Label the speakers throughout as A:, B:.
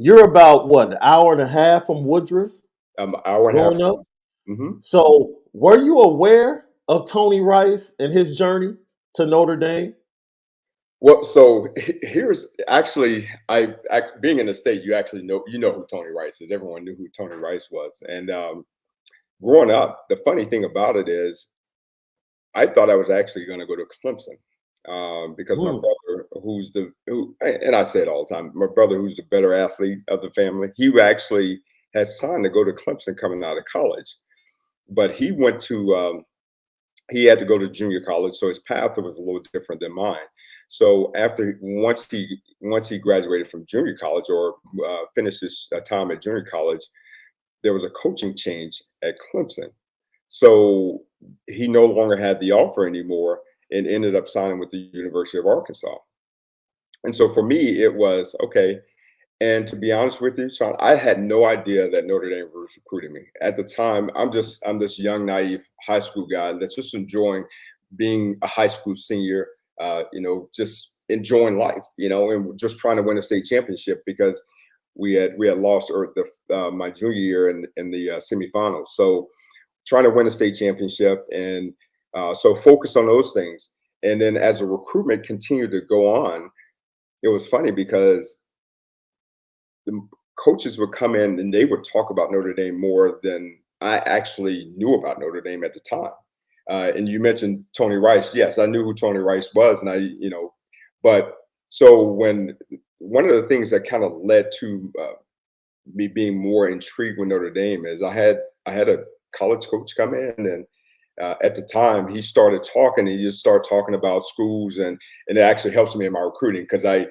A: you're about what, an hour and a half from Woodruff
B: Hour and a half.
A: growing up.
B: Hmm.
A: So were you aware of Tony Rice and his journey to Notre Dame?
B: Well, so here's actually, being in the state, you know who Tony Rice is. Everyone knew who Tony Rice was, and growing up, the funny thing about it is, I thought I was actually going to go to Clemson because my
A: Mm,
B: brother, and I say it all the time, my brother, who's the better athlete of the family, he actually had signed to go to Clemson coming out of college, but he had to go to junior college, so his path was a little different than mine. So once he graduated from junior college or finished his time at junior college, there was a coaching change at Clemson. So he no longer had the offer anymore and ended up signing with the University of Arkansas. And so for me, it was okay. And to be honest with you, Sean, I had no idea that Notre Dame was recruiting me at the time. I'm this young, naive high school guy that's just enjoying being a high school senior. Just enjoying life, and just trying to win a state championship because we had lost my junior year in the semifinals. So trying to win a state championship, and so focus on those things. And then as the recruitment continued to go on, it was funny because the coaches would come in and they would talk about Notre Dame more than I actually knew about Notre Dame at the time. And you mentioned Tony Rice. Yes, I knew who Tony Rice was, and but so when one of the things that kind of led to me being more intrigued with Notre Dame is I had a college coach come in, and at the time he started talking. He just started talking about schools, and it actually helps me in my recruiting because I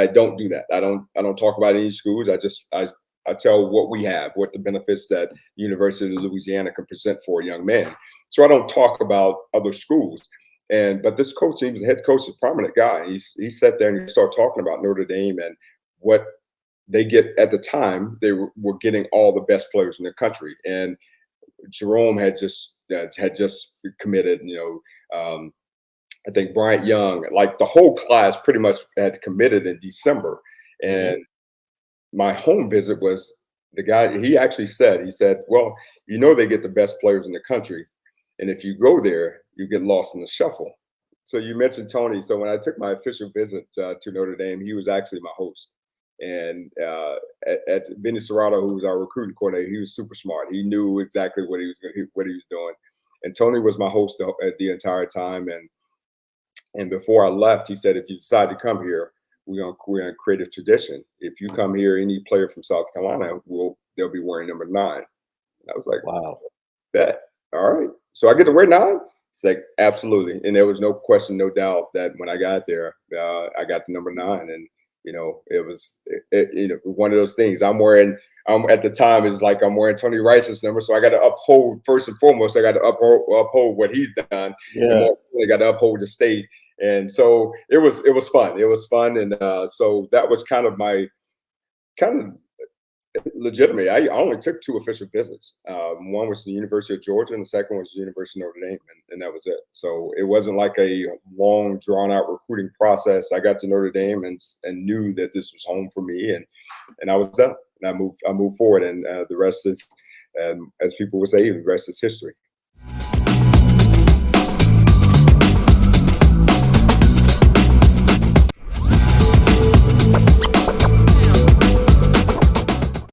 B: don't do that. I don't talk about any schools. I tell what we have, what the benefits that University of Louisiana can present for a young man. So I don't talk about other schools. But this coach, he was a head coach, a prominent guy. He sat there and he started talking about Notre Dame and what they get at the time. They were getting all the best players in the country, and Jerome had just committed. I think Bryant Young, like the whole class, pretty much had committed in December.
A: mhm.
B: And my home visit was the guy. He said, "Well, they get the best players in the country, and if you go there, you get lost in the shuffle." So you mentioned Tony. So when I took my official visit to Notre Dame, he was actually my host. And at Vinny Serrato, who was our recruiting coordinator, he was super smart. He knew exactly what he was doing. And Tony was my host the entire time. And before I left, he said, "If you decide to come here, we're gonna create a tradition. If you come here, any player from South Carolina they'll be wearing number 9." And I was like,
A: Wow.
B: "Bet, all right." So I get to wear 9. It's like absolutely, and there was no question, no doubt that when I got there, I got the number 9, and it was one of those things. At the time it's like I'm wearing Tony Rice's number, so I got to uphold first and foremost. I got to uphold what he's done, and
A: Yeah.
B: more I got to uphold the state. And so it was fun. It was fun, and so that was kind of legitimate. I only took 2 official visits. One was the University of Georgia, and the second was the University of Notre Dame, and that was it. So it wasn't like a long, drawn out recruiting process. I got to Notre Dame and knew that this was home for me, and I was done. And I moved forward, and the rest is, as people would say, the rest is history.